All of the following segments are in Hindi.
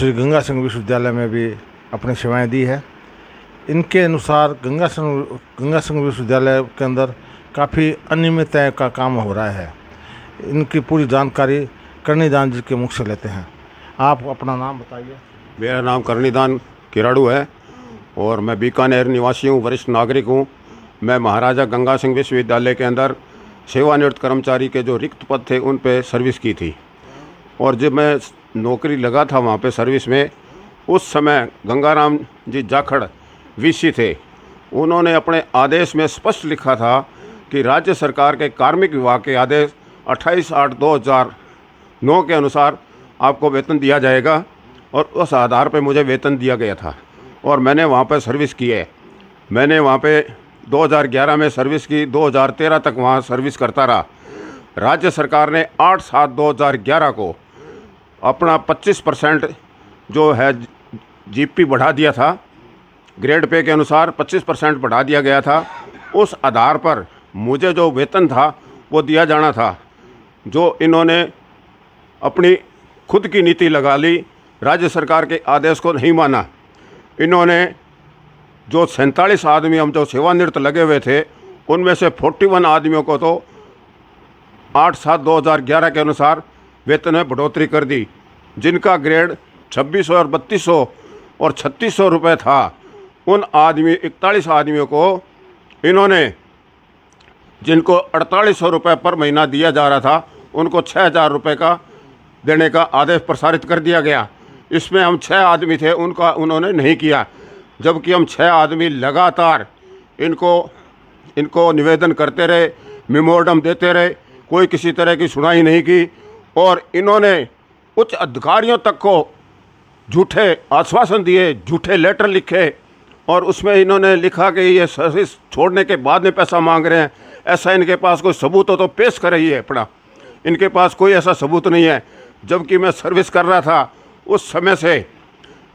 श्री गंगा सिंह विश्वविद्यालय में भी अपनी सेवाएं दी है। इनके अनुसार गंगा सिंह विश्वविद्यालय के अंदर काफ़ी अनियमितता का काम हो रहा है। इनकी पूरी जानकारी कर्णीदान जी के मुख से लेते हैं। आप अपना नाम बताइए। मेरा नाम कर्णीदान किराड़ू है और मैं बीकानेर निवासी हूँ, वरिष्ठ नागरिक हूँ। मैं महाराजा गंगा सिंह विश्वविद्यालय के अंदर सेवानिवृत्त कर्मचारी के जो रिक्त पद थे उन पे सर्विस की थी, और जब मैं नौकरी लगा था वहाँ पे सर्विस में, उस समय गंगाराम जी जाखड़ वीसी थे। उन्होंने अपने आदेश में स्पष्ट लिखा था कि राज्य सरकार के कार्मिक विभाग के आदेश 28/8/2009 के अनुसार आपको वेतन दिया जाएगा, और उस आधार पर मुझे वेतन दिया गया था और मैंने वहाँ पर सर्विस की है। मैंने वहाँ पे 2011 में सर्विस की, 2013 तक वहाँ सर्विस करता रहा। राज्य सरकार ने 8/7/2011 को अपना 25% जो है जीपी बढ़ा दिया था, ग्रेड पे के अनुसार 25% बढ़ा दिया गया था। उस आधार पर मुझे जो वेतन था वो दिया जाना था। जो इन्होंने अपनी खुद की नीति लगा ली, राज्य सरकार के आदेश को नहीं माना। इन्होंने जो 47 आदमी हम जो सेवानिवृत्त लगे हुए थे, उनमें से 41 आदमियों को तो 8/7/2011 के अनुसार वेतन में बढ़ोतरी कर दी। जिनका ग्रेड 2600 और 3200 और 3600 रुपये था, उन 41 आदमियों को इन्होंने, जिनको 4800 रुपये पर महीना दिया जा रहा था, उनको 6000 रुपये का देने का आदेश प्रसारित कर दिया गया। इसमें हम 6 आदमी थे, उनका उन्होंने नहीं किया, जबकि हम 6 आदमी लगातार इनको निवेदन करते रहे, मेमोरेंडम देते रहे, कोई किसी तरह की सुनाई नहीं की। और इन्होंने उच्च अधिकारियों तक को झूठे आश्वासन दिए, झूठे लेटर लिखे, और उसमें इन्होंने लिखा कि ये सर्विस छोड़ने के बाद में पैसा मांग रहे हैं। ऐसा इनके पास कोई सबूत हो तो पेश कर रही है अपना। इनके पास कोई ऐसा सबूत नहीं है। जबकि मैं सर्विस कर रहा था, उस समय से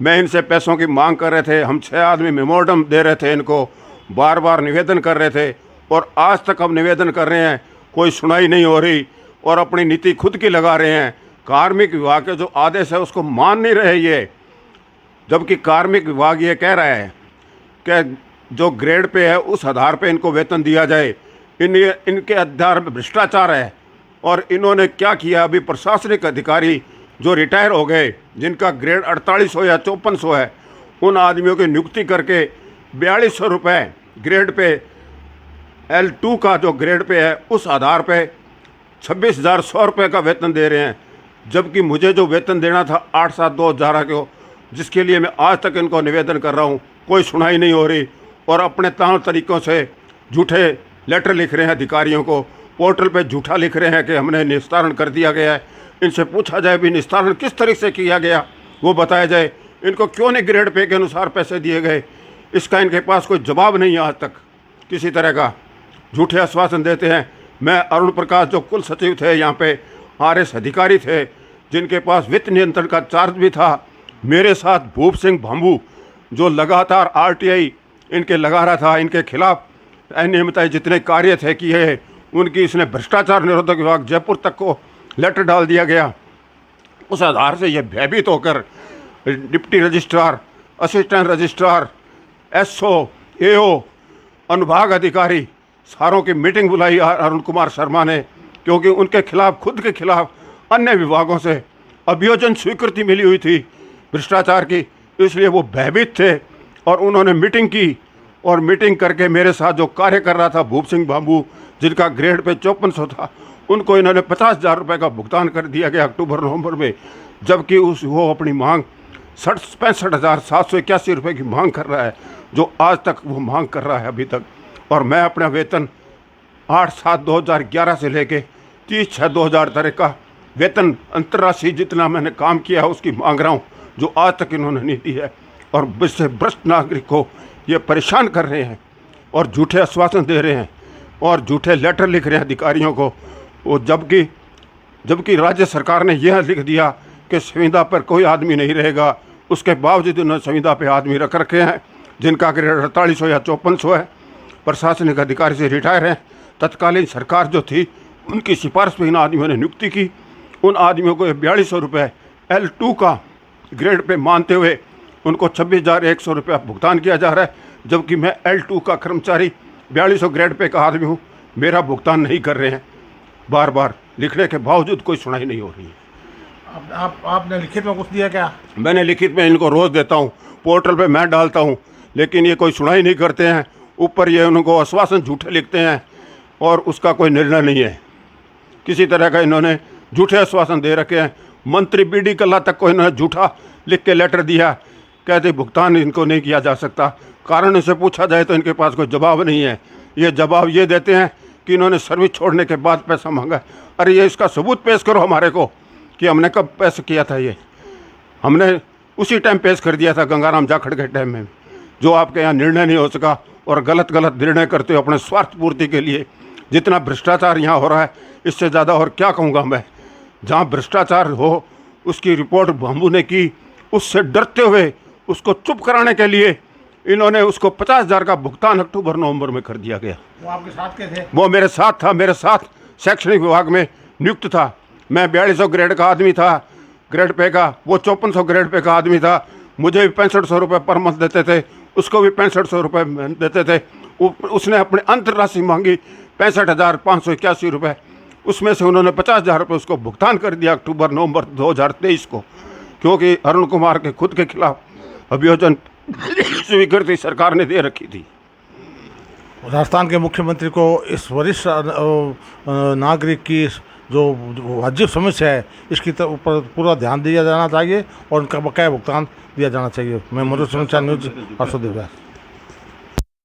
मैं इनसे पैसों की मांग कर रहे थे। हम 6 आदमी मेमोरेंडम दे रहे थे, इनको बार बार निवेदन कर रहे थे, और आज तक हम निवेदन कर रहे हैं, कोई सुनाई नहीं हो रही, और अपनी नीति खुद की लगा रहे हैं। कार्मिक विभाग के जो आदेश है उसको मान नहीं रहे ये, जबकि कार्मिक विभाग ये कह रहा है कि जो ग्रेड पे है उस आधार पे इनको वेतन दिया जाए। इनके आधार में भ्रष्टाचार है। और इन्होंने क्या किया, अभी प्रशासनिक अधिकारी जो रिटायर हो गए, जिनका ग्रेड 4800 या 5400 है, उन आदमियों की नियुक्ति करके 4200 रुपये ग्रेड पे, L2 का जो ग्रेड पे है उस आधार पे 26,100 रुपये का वेतन दे रहे हैं। जबकि मुझे जो वेतन देना था 8/7/2011 को, जिसके लिए मैं आज तक इनको निवेदन कर रहा हूँ, कोई सुनाई नहीं हो रही। और अपने तौर तरीक़ों से झूठे लेटर लिख रहे हैं अधिकारियों को, पोर्टल पे झूठा लिख रहे हैं कि हमने निस्तारण कर दिया गया है। इनसे पूछा जाए भी निस्तारण किस तरीके से किया गया, वो बताया जाए। इनको क्यों नहीं ग्रेड पे के अनुसार पैसे दिए गए, इसका इनके पास कोई जवाब नहीं है आज तक किसी तरह का। झूठे आश्वासन देते हैं। मैं अरुण प्रकाश जो कुल सचिव थे यहाँ पे, RS अधिकारी थे, जिनके पास वित्त नियंत्रण का चार्ज भी था, मेरे साथ भूप सिंह भांबू जो लगातार RTI इनके लगा रहा था, इनके खिलाफ अनियमितताएं जितने कार्य थे किए, उनकी इसने भ्रष्टाचार निरोधक विभाग जयपुर तक को लेटर डाल दिया गया। उस आधार से ये भयभीत होकर deputy registrar, assistant registrar, SO, AO, अनुभाग अधिकारी सारों की मीटिंग बुलाई अरुण कुमार शर्मा ने, क्योंकि उनके खिलाफ, खुद के खिलाफ अन्य विभागों से अभियोजन स्वीकृति मिली हुई थी भ्रष्टाचार की, इसलिए वो भयभीत थे। और उन्होंने मीटिंग की, और मीटिंग करके मेरे साथ जो कार्य कर रहा था भूप सिंह भांबू, जिनका ग्रेड पे 5400 था, उनको इन्होंने 50,000 रुपये का भुगतान कर दिया गया अक्टूबर-नवंबर में। जबकि वो अपनी मांग 65,781 रुपये की मांग कर रहा है, जो आज तक वो मांग कर रहा है अभी तक। और मैं अपना वेतन 8/7/2011 से लेके 30/6/2000 तक का वेतन, अंतर्राष्ट्रीय जितना मैंने काम किया है उसकी मांग रहा हूँ, जो आज तक इन्होंने नहीं दी है। और इससे भ्रष्ट नागरिक को ये परेशान कर रहे हैं, और झूठे आश्वासन दे रहे हैं, और झूठे लेटर लिख रहे हैं अधिकारियों को। वो जबकि राज्य सरकार ने यह लिख दिया कि संविदा पर कोई आदमी नहीं रहेगा, उसके बावजूद उन्होंने संविदा पे आदमी रख रखे हैं, जिनका ग्रेड 4800 या 5400 है, प्रशासनिक अधिकारी से रिटायर हैं। तत्कालीन सरकार जो थी उनकी सिफारिश पर इन आदमियों ने नियुक्ति की। उन आदमियों को 4200 रुपये L2 का ग्रेड पे मानते हुए उनको 26,100 रुपया भुगतान किया जा रहा है, जबकि मैं L2 का कर्मचारी 4200 ग्रेड पे का आदमी हूँ, मेरा भुगतान नहीं कर रहे हैं। बार बार लिखने के बावजूद कोई सुनाई नहीं हो रही है। आपने लिखित में कुछ दिया क्या? मैंने लिखित में इनको रोज़ देता हूँ, पोर्टल पे मैं डालता हूँ, लेकिन ये कोई सुनाई नहीं करते हैं। ऊपर ये उनको आश्वासन झूठे लिखते हैं और उसका कोई निर्णय नहीं है। किसी तरह का इन्होंने झूठे आश्वासन दे रखे हैं। मंत्री BD कल्ला तक को इन्होंने झूठा लिख के लेटर दिया, कहते भुगतान इनको नहीं किया जा सकता। कारण इनसे पूछा जाए तो इनके पास कोई जवाब नहीं है। ये जवाब ये देते हैं कि इन्होंने सर्विस छोड़ने के बाद पैसा मांगा। अरे ये इसका सबूत पेश करो हमारे को कि हमने कब पैसा किया था। ये हमने उसी टाइम पेश कर दिया था गंगाराम जाखड़ के टाइम में, जो आपके यहाँ निर्णय नहीं हो सका और गलत निर्णय करते हो अपने स्वार्थ पूर्ति के लिए। जितना भ्रष्टाचार यहाँ हो रहा है, इससे ज़्यादा और क्या कहूँगा मैं। जहाँ भ्रष्टाचार हो उसकी रिपोर्ट बाबू ने की, उससे डरते हुए उसको चुप कराने के लिए इन्होंने उसको 50,000 का भुगतान अक्टूबर-नवंबर में कर दिया गया। वो आपके साथ के थे? वो मेरे साथ था, मेरे साथ शैक्षणिक विभाग में नियुक्त था। मैं 4200 ग्रेड का आदमी था, ग्रेड पे का। वो 5400 ग्रेड पे का आदमी था। मुझे भी 6500 रुपये पर मंथ देते थे, उसको भी 6500 रुपये देते थे। उसने अपनी अंतर्राशि मांगी 65,581 रुपये। उसमें से उन्होंने 50,000 रुपये उसको भुगतान कर दिया अक्टूबर-नवंबर 2023 को, क्योंकि अरुण कुमार के खुद के खिलाफ अभियोजन स्वीकृति सरकार ने दे रखी थी। राजस्थान के मुख्यमंत्री को इस वरिष्ठ नागरिक की जो वाजिब समस्या है, इसकी ऊपर पूरा ध्यान दिया जाना चाहिए और उनका बकाया भुगतान दिया जाना चाहिए। मैं मधुर समाचार न्यूज़ परसों।